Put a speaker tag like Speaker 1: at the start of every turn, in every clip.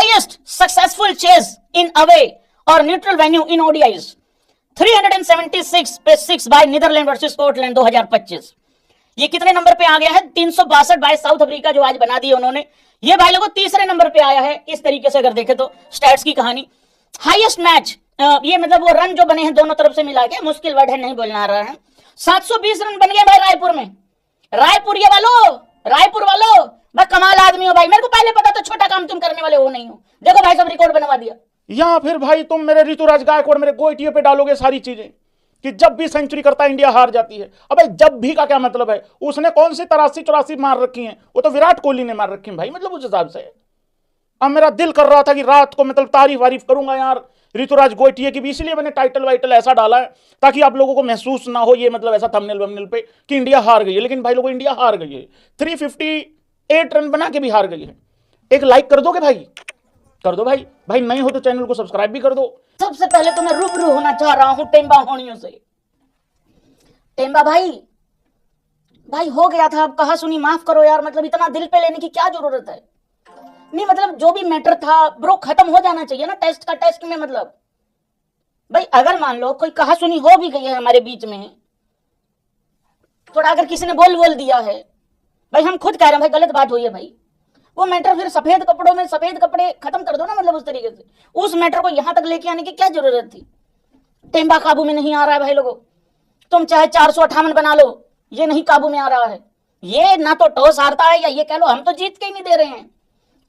Speaker 1: Highest successful chase इन away और neutral venue इन ODIs 376 पे 6 bye Netherlands versus Scotland 2025। ये कितने नंबर पे आ गया है? 362 बाय साउथ अफ्रीका जो आज बना दी उन्होंने। ये भाई लोगों तीसरे नंबर पे आया है इस तरीके से अगर देखें तो स्टैट्स की कहानी। हाईएस्ट मैच, ये मतलब वो रन जो बने हैं दोनों तरफ से मिला के, मुश्किल वर्ड है नहीं बोलना आ रहा है, 720 रन बन गए भाई रायपुर में। रायपुर वालों भाई कमाल आदमी हो भाई, मेरे को पहले पता था छोटा काम तुम करने वाले हो नहीं हो। देखो भाई सब रिकॉर्ड बनवा दिया।
Speaker 2: या फिर भाई तुम मेरे ऋतुराज गायकवाड़ मेरे गोइटिये पे डालोगे सारी चीजें कि जब भी सेंचुरी करता है इंडिया हार जाती है। अबे जब भी का क्या मतलब है? उसने कौन सी 83-84 मार रखी हैं? वो तो विराट कोहली ने मार रखी है भाई, मतलब उस हिसाब से। अब मेरा दिल कर रहा था कि रात को मतलब तारीफ वारीफ करूंगा यार ऋतुराज गोइटिये की भी, इसलिए मैंने टाइटल वाइटल ऐसा डाला है ताकि आप लोगों को महसूस ना हो ये मतलब ऐसा थंबनेल वंबनेल पे कि इंडिया हार गई है। लेकिन भाई लोगों इंडिया हार गई है, 358 रन बना के भी हार गई है। एक लाइक कर दोगे भाई? कर दो भाई। भाई नहीं हो तो चैनल को सब्सक्राइब भी कर दो।
Speaker 1: सबसे पहले तो मैं रूबरू होना चाह रहा हूं टेम्बा होनियों से। टेम्बा भाई हो गया था, अब कहा सुनी माफ करो यार, मतलब इतना दिल पे लेने की क्या जरूरत है? नहीं मतलब जो भी मैटर था ब्रो खत्म हो जाना चाहिए ना टेस्ट का। टेस्ट में मतलब भाई अगर मान लो कोई कहा सुनी हो भी गई है हमारे बीच में, थोड़ा अगर किसी ने बोल दिया है भाई, हम खुद कह रहे हैं भाई गलत बात हुई है भाई, वो मैटर फिर सफेद कपड़ों में सफेद कपड़े खत्म कर दो ना, मतलब उस तरीके से। उस मैटर को यहां तक लेके आने की क्या जरूरत थी? टेम्बा काबू में नहीं आ रहा है भाई लोगों, तुम चाहे 458 बना लो, ये नहीं काबू में आ रहा है। ये ना तो टॉस हारता है, या ये कह लो हम तो जीत के ही नहीं दे रहे हैं,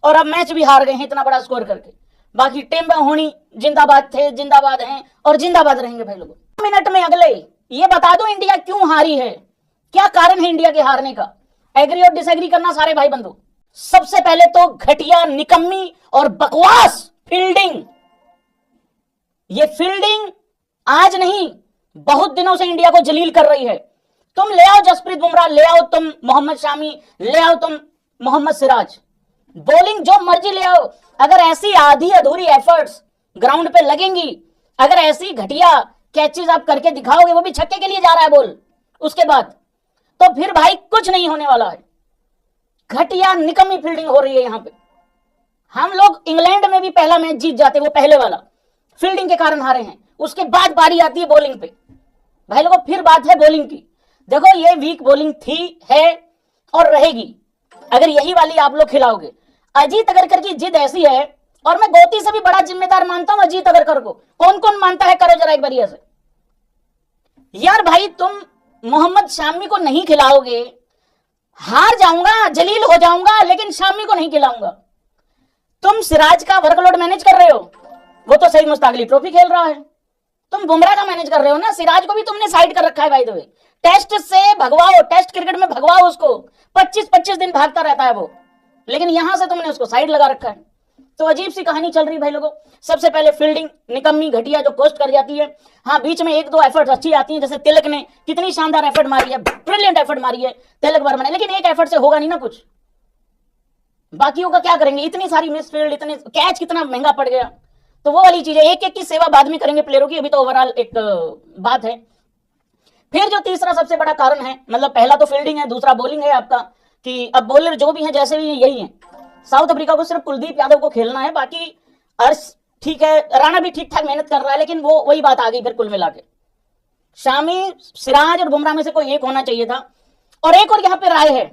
Speaker 1: और अब मैच भी हार गए हैं इतना बड़ा स्कोर करके। बाकी टेम्बा होनी जिंदाबाद थे, जिंदाबाद हैं और जिंदाबाद रहेंगे भाई लोगों। मिनट में अगले ये बता दो इंडिया क्यों हारी है, क्या कारण है इंडिया के हारने का? एग्री और डिसएग्री करना सारे भाई बंधु। सबसे पहले तो घटिया, निकम्मी और बकवास फील्डिंग। ये फील्डिंग आज नहीं बहुत दिनों से इंडिया को जलील कर रही है। तुम ले आओ जसप्रीत बुमराह, ले आओ तुम मोहम्मद शामी, ले आओ तुम मोहम्मद सिराज, बॉलिंग जो मर्जी ले आओ, अगर ऐसी आधी अधूरी एफर्ट्स ग्राउंड पे लगेंगी, अगर ऐसी घटिया कैचेज आप करके दिखाओगे, वो भी छक्के के लिए जा रहा है बॉल, उसके बाद तो फिर भाई कुछ नहीं होने वाला है। घटिया निकम्मी फील्डिंग हो रही है यहां पे। हम लोग इंग्लैंड में भी पहला मैच जीत जाते, वो पहले वाला फील्डिंग के कारण हारे हैं। उसके बाद बारी आती है बॉलिंग पे भाई लोगों, फिर बात है बॉलिंग की। देखो ये वीक बॉलिंग थी, है और रहेगी, अगर यही वाली आप लोग खिलाओगे। अजीत अगरकर की जिद ऐसी है, और मैं गोती से भी बड़ा जिम्मेदार मानता हूं अजीत अगरकर को। कौन कौन मानता है करो जरा एक बार से यार। भाई तुम मोहम्मद शामी को नहीं खिलाओगे, हार जाऊंगा, जलील हो जाऊंगा, लेकिन शामी को नहीं खिलाऊंगा। तुम सिराज का वर्कलोड मैनेज कर रहे हो, वो तो सही मुश्ताक अली ट्रॉफी खेल रहा है। तुम बुमराह का मैनेज कर रहे हो ना, सिराज को भी तुमने साइड कर रखा है भाई। द टेस्ट से भगवाओ, टेस्ट क्रिकेट में भगवाओ उसको, 25-25 दिन भागता रहता है वो, लेकिन यहां से तुमने उसको साइड लगा रखा है। तो अजीब सी कहानी चल रही भाई लोगों। सबसे पहले फील्डिंग निकम्मी घटिया जो कोस्ट कर जाती है। हाँ बीच में एक दो एफर्ट अच्छी आती हैं, जैसे तिलक ने कितनी शानदार एफर्ट मारी है, ब्रिलियंट एफर्ट मारी है तिलक वर्मा ने, लेकिन एक एफर्ट से होगा नहीं ना कुछ। बाकियों का क्या करेंगे? इतनी सारी मिस फील्ड, इतने कैच कितना महंगा पड़ गया। तो वो वाली चीज है, एक एक की सेवा बाद में करेंगे प्लेयरों की, अभी तो ओवरऑल एक बात है। फिर जो तीसरा सबसे बड़ा कारण है, मतलब पहला तो फील्डिंग है, दूसरा बॉलिंग है आपका, कि अब बॉलर जो भी है जैसे भी यही है। साउथ अफ्रीका को सिर्फ कुलदीप यादव को खेलना है, बाकी अर्श ठीक है, राणा भी ठीक ठाक मेहनत कर रहा है, लेकिन वो वही बात आ गई फिर कुल मिला के। शामी, सिराज और बुमराह में से कोई एक होना चाहिए था। और एक और यहाँ पे राय है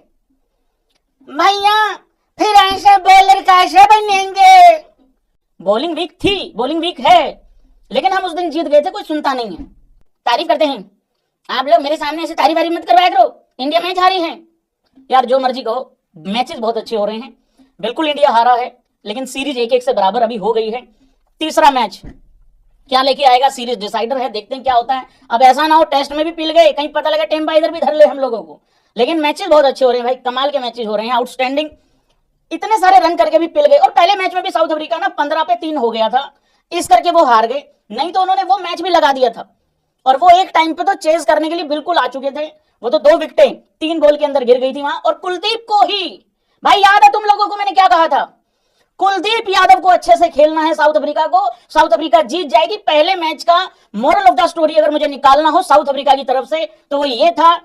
Speaker 1: भैया, फिर ऐसे बॉलर कैसे बनेंगे? बॉलिंग वीक थी, बॉलिंग वीक है, लेकिन हम उस दिन जीत गए थे, कोई सुनता नहीं है। तारीफ करते हैं आप लोग, मेरे सामने ऐसे तारीफ वारी मत करवाया करो। इंडिया मैच हारी है यार, जो मर्जी कहो, मैचेस बहुत अच्छे हो रहे हैं। बिल्कुल इंडिया हारा है, लेकिन सीरीज 1-1 से बराबर अभी हो गई है। तीसरा मैच क्या लेके आएगा, सीरीज डिसाइडर है, देखते हैं क्या होता है। अब ऐसा ना हो टेस्ट में भी पिल गए, कहीं पता लगा टेम्पा इधर भी धर ले हम लोगों को। लेकिन मैचेस बहुत अच्छे हो रहे हैं भाई, कमाल के मैचेस हो रहे हैं, आउटस्टैंडिंग। इतने सारे रन करके भी पिल गए, और पहले मैच में भी साउथ अफ्रीका ना 15-3 हो गया था, इस करके वो हार गए, नहीं तो उन्होंने वो मैच भी लगा दिया था। और वो एक टाइम पे तो चेज करने के लिए बिल्कुल आ चुके थे। वो तो 2 विकेटें 3 बॉल के अंदर गिर गई थी वहां, और कुलदीप को ही भाई याद है तुम लोगों को मैंने क्या कहा था, कुलदीप यादव को अच्छे से खेलना है साउथ अफ्रीका को, साउथ अफ्रीका जीत जाएगी। पहले मैच का मोरल ऑफ द स्टोरी अगर मुझे निकालना हो साउथ अफ्रीका की तरफ से, तो वो ये था,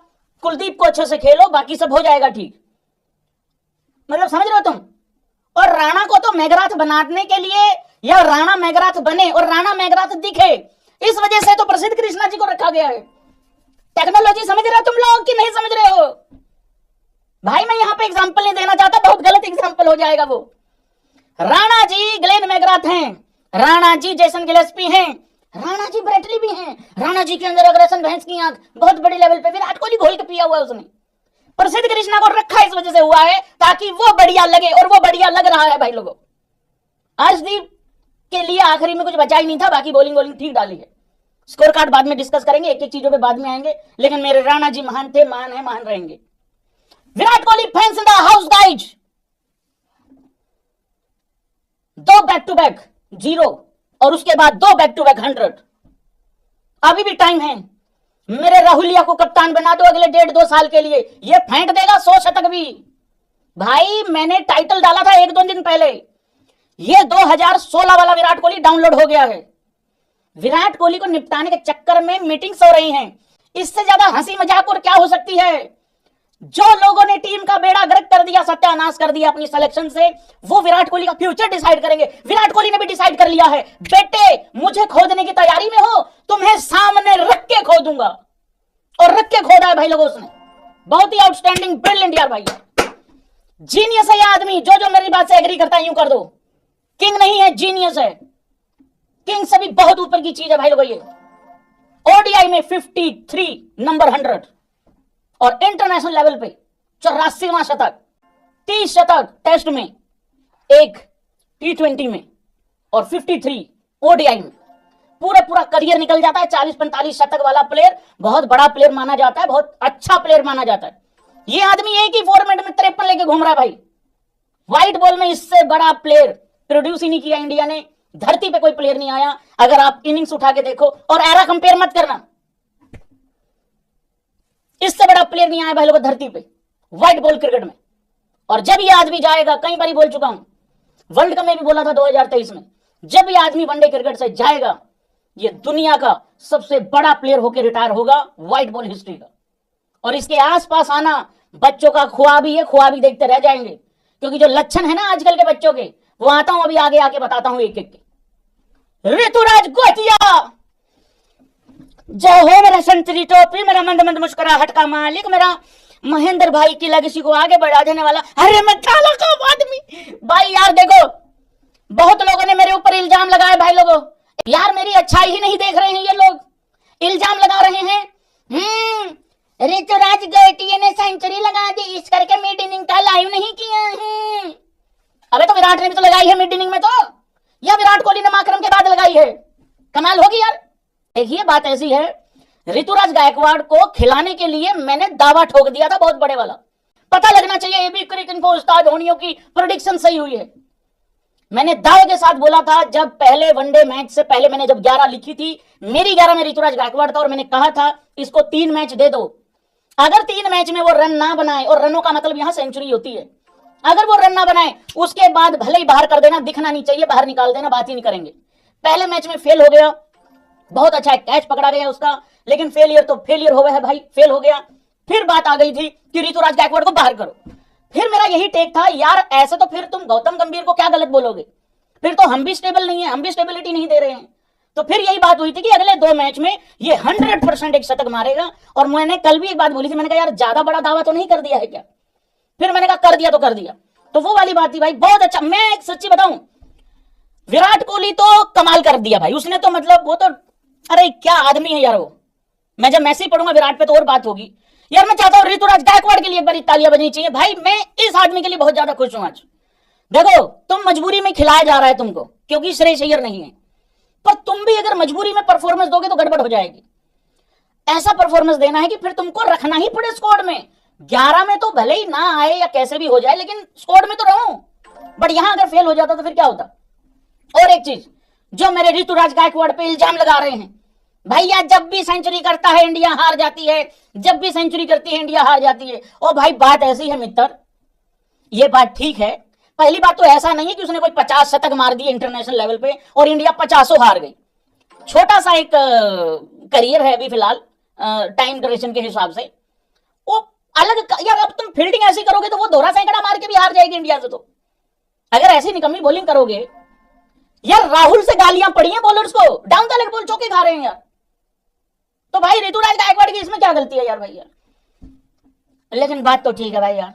Speaker 1: कुलदीप को अच्छे से खेलो, बाकी सब हो जाएगा ठीक। मतलब समझ रहे हो तुम? और राणा को तो मेघराथ बनाने के लिए, या राणा मेघराथ बने और राणा मेघराथ दिखे, इस वजह से तो प्रसिद्ध कृष्णा जी को रखा गया है। टेक्नोलॉजी समझ रहे हो तुम लोग कि नहीं समझ रहे हो? भाई मैं यहां पे एग्जांपल नहीं देना चाहता, बहुत गलत एग्जांपल हो जाएगा वो। राणा जी ग्लेन मैकग्राथ हैं, राणा जी जेसन गिलेस्पी हैं, राणा जी ब्रेटली भी हैं, राणा जी के अंदर अग्रेशन, भैंस की आंख, बहुत बड़ी लेवल पे। विराट कोहली घोल के पिया हुआ है उसने। प्रसिद्ध कृष्णा को रखा इस वजह से हुआ है ताकि वो बढ़िया लगे, और वो बढ़िया लग रहा है भाई लोगों। अर्शदीप के लिए आखिरी में कुछ बचा ही नहीं था, बाकी बॉलिंग ठीक डाली है। स्कोर कार्ड बाद में डिस्कस करेंगे, एक एक चीजों पे बाद में आएंगे, लेकिन मेरे राणा जी महान थे, महान है, महान रहेंगे। Virat Kohli fans in the house guys, 2 back to back 0 और उसके बाद 2 बैक टू बैक 100। अभी भी टाइम है, मेरे राहुलिया को कप्तान बना दो अगले 1.5-2 साल के लिए, ये फेंक देगा 100 शतक भी। भाई मैंने टाइटल डाला था 1-2 दिन पहले, ये 2016 वाला विराट कोहली डाउनलोड हो गया है। विराट कोहली को निपटाने के चक्कर में मीटिंग्स हो रही हैं, इससे ज्यादा हंसी मजाक और क्या हो सकती है? जो लोगों ने टीम का बेड़ा गर्क कर दिया, सत्यानाश कर दिया अपनी सिलेक्शन से, वो विराट कोहली का फ्यूचर डिसाइड करेंगे। विराट कोहली ने भी डिसाइड कर लिया है, बेटे मुझे खोदने की तैयारी में हो, तुम्हें सामने रख के खोदूंगा, और रख के खोदा है भाई लोगों उसने। बहुत ही आउटस्टैंडिंग, ब्रिलियंट यार भाई, जीनियस है ये आदमी। जो जो मेरी बात से एग्री करता है यूं कर दो, किंग नहीं है, जीनियस है। किंग से भी बहुत ऊपर की चीज है भाई लोगों ये। ओडीआई में 53 नंबर 100 और इंटरनेशनल लेवल पे 84वां शतक, 30 शतक टेस्ट में, 1 T20 में और 53 ओडीआई में। पूरा करियर निकल जाता है। 40-45 शतक वाला प्लेयर बहुत बड़ा प्लेयर माना जाता है, बहुत अच्छा प्लेयर माना जाता है। ये आदमी एक ही फॉर्मेट में 53 लेके घूम रहा है भाई। व्हाइट बॉल में इससे बड़ा प्लेयर प्रोड्यूस ही नहीं किया इंडिया ने, धरती पे कोई प्लेयर नहीं आया। अगर आप इनिंग्स उठा के देखो, और एरा कंपेयर मत करना, इससे बड़ा प्लेयर नहीं आया भाई लोगों धरती पे व्हाइट बॉल क्रिकेट में। और जब ये आदमी जाएगा, कई बार बोल चुका हूं, वर्ल्ड कप में भी बोला था 2023 में, जब ये आदमी वनडे क्रिकेट से जाएगा, ये दुनिया का सबसे बड़ा प्लेयर होकर रिटायर होगा व्हाइट बॉल हिस्ट्री का। और इसके आसपास आना बच्चों का ख्वाब ही है, ख्वाब ही देखते रह जाएंगे, क्योंकि जो लक्षण है ना आजकल के बच्चों के, वो आता हूं अभी आगे आके बताता हूं एक एक के। ऋतुराज गोटिया, जय हो मेरा संतरी टोपी, मेरा मंद मंद मुस्कुराहट का मालिक, मेरा महेंद्र भाई की लेगेसी को आगे बढ़ा देने वाला। अरे मैं काला का आदमी भाई। यार देखो, बहुत लोगों ने मेरे ऊपर इल्जाम लगाए भाई लोगों, यार मेरी अच्छाई ही नहीं देख रहे हैं ये लोग, इल्जाम लगा रहे हैं। ऋतुराज गोटिया ने सेंचुरी लगा दी, इस करके मिड इनिंग का लाइव नहीं किया है। अबे तो विराट ने भी तो लगाई है मिड इनिंग में, तो या विराट कोहली ने माकरम के बाद लगाई है? कमाल होगी यार। देखिए बात ऐसी है, ऋतुराज गायकवाड़ को खिलाने के लिए मैंने दावा ठोक दिया था बहुत बड़े वाला। पता लगना चाहिए एबी क्रिक इन्फो उस्ताद होनियों की प्रेडिक्शन सही हुई है। मैंने दावे के साथ बोला था, जब पहले वनडे मैच से पहले मैंने जब 11 लिखी थी, मेरी 11 में ऋतुराज गायकवाड़ था, और मैंने कहा था इसको 3 मैच दे दो। अगर 3 मैच में वो रन ना बनाए, और रनों का मतलब यहां सेंचुरी होती है, अगर वो रन ना बनाए उसके बाद भले ही बाहर कर देना, दिखना नहीं चाहिए, बाहर निकाल देना, बात ही नहीं करेंगे। पहले मैच में फेल हो गया, बहुत अच्छा कैच पकड़ा गया उसका, लेकिन फेलियर तो फेलियर हो गया है भाई, फेल हो गया। फिर बात आ गई थी कि ऋतुराज गायकवाड़ को बाहर करो। फिर मेरा यही टेक था, यार ऐसे तो फिर तुम गौतम गंभीर को क्या गलत बोलोगे, फिर तो हम भी स्टेबल नहीं है, हम भी स्टेबिलिटी नहीं दे रहे हैं। तो फिर यही बात हुई थी कि अगले 2 मैच में ये 100% एक शतक मारेगा। और मैंने कल भी एक बात बोली थी, मैंने कहा यार ज्यादा बड़ा दावा तो नहीं कर दिया है क्या? फिर मैंने कहा कर दिया तो कर दिया। तो वो वाली बात थी भाई, बहुत अच्छा। मैं एक सच्ची बताऊं, विराट कोहली तो कमाल कर दिया भाई उसने, तो मतलब वो तो, अरे क्या आदमी है यार वो। मैं जब मैसेज पढ़ूंगा विराट पे तो और बात होगी यार। मैं चाहता हूं ऋतुराज गायकवाड़ के लिए एक बार तालियां बजनी चाहिए भाई। मैं इस आदमी के लिए बहुत ज्यादा खुश हूं आज। देखो तुम मजबूरी में खिलाया जा रहा है तुमको, क्योंकि श्रेयस अय्यर नहीं है, पर तुम भी अगर मजबूरी में परफॉर्मेंस दोगे तो गड़बड़ हो जाएगी। ऐसा परफॉर्मेंस देना है कि फिर तुमको रखना ही पड़े स्क्वाड में। 11 में तो भले ही ना आए या कैसे भी हो जाए, लेकिन स्क्वाड में तो रहूं। बट यहां अगर फेल हो जाता तो फिर क्या होता? और एक चीज, जो मेरे ऋतुराज गायकवाड़ पे इल्जाम लगा रहे हैं, भैया जब भी सेंचुरी करता है इंडिया हार जाती है, जब भी सेंचुरी करती है इंडिया हार जाती है। ओ भाई बात ऐसी है मित्र, ये बात ठीक है। पहली बात तो ऐसा नहीं है कि उसने कोई 50 शतक मार दिए इंटरनेशनल लेवल पे और इंडिया 50 हार गई। छोटा सा एक करियर है अभी फिलहाल टाइम ड्यूरेशन के हिसाब से, वो अलग। यार अब तुम फील्डिंग ऐसी करोगे तो वो दोहरा सैकड़ा मार के भी हार जाएगी इंडिया से। तो अगर ऐसी निकम्मी बॉलिंग करोगे यार, राहुल से गालियां पड़ी हैं बॉलर्स को, डाउन द लेग बॉल चौके खा रहे हैं यार, तो भाई ऋतुराज गायकवाड़ की इसमें क्या गलती है यार भाई यार। लेकिन बात तो ठीक है भाई यार,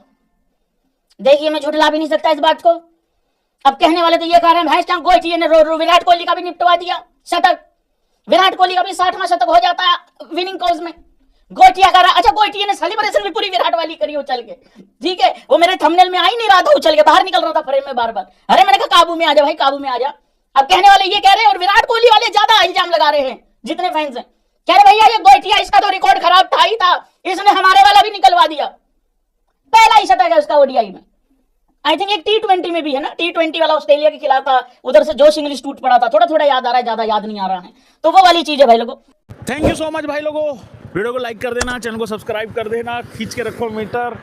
Speaker 1: देखिए मैं झुठला भी नहीं सकता इस बात को। अब कहने वाले तो ये कह रहे हैं भैंस क्या गोइटिया ने विराट कोहली का भी निपटवा दिया शतक, विराट कोहली का भी 60वां शतक हो जाता है विनिंग कॉज में, गोइटिया का अच्छा गोइटिया ने सेलिब्रेशन भी पूरी विराट वाली करी उछल के, ठीक है, वो मेरे थंबनेल में आ ही नहीं रहा था, उछल के बाहर निकल रहा था फ्रेम में बार बार। अरे मैंने कहा काबू में आ जा भाई, काबू में आ जा। अब कहने वाले ये कह रहे हैं, और विराट कोहली वाले ज्यादा इल्जाम लगा रहे हैं जितने फैंस हैं, कह रहे भैया ये गोइटिया इसका तो रिकॉर्ड खराब था ही था, इसने हमारे वाला भी निकलवा दिया, पहला ही शतक है उसका ओडीआई में। आई थिंक एक T20 में भी है ना, T20 वाला ऑस्ट्रेलिया के खिलाफ था, उधर से जोश इंग्लिश टूट पड़ा था, थोड़ा थोड़ा याद आ रहा है, ज्यादा याद नहीं आ रहा है, तो वो वाली चीज है भाई लोगों।
Speaker 2: थैंक यू सो मच भाई लोगों, वीडियो को लाइक कर देना, चैनल को सब्सक्राइब कर देना, खींच के रखो मीटर।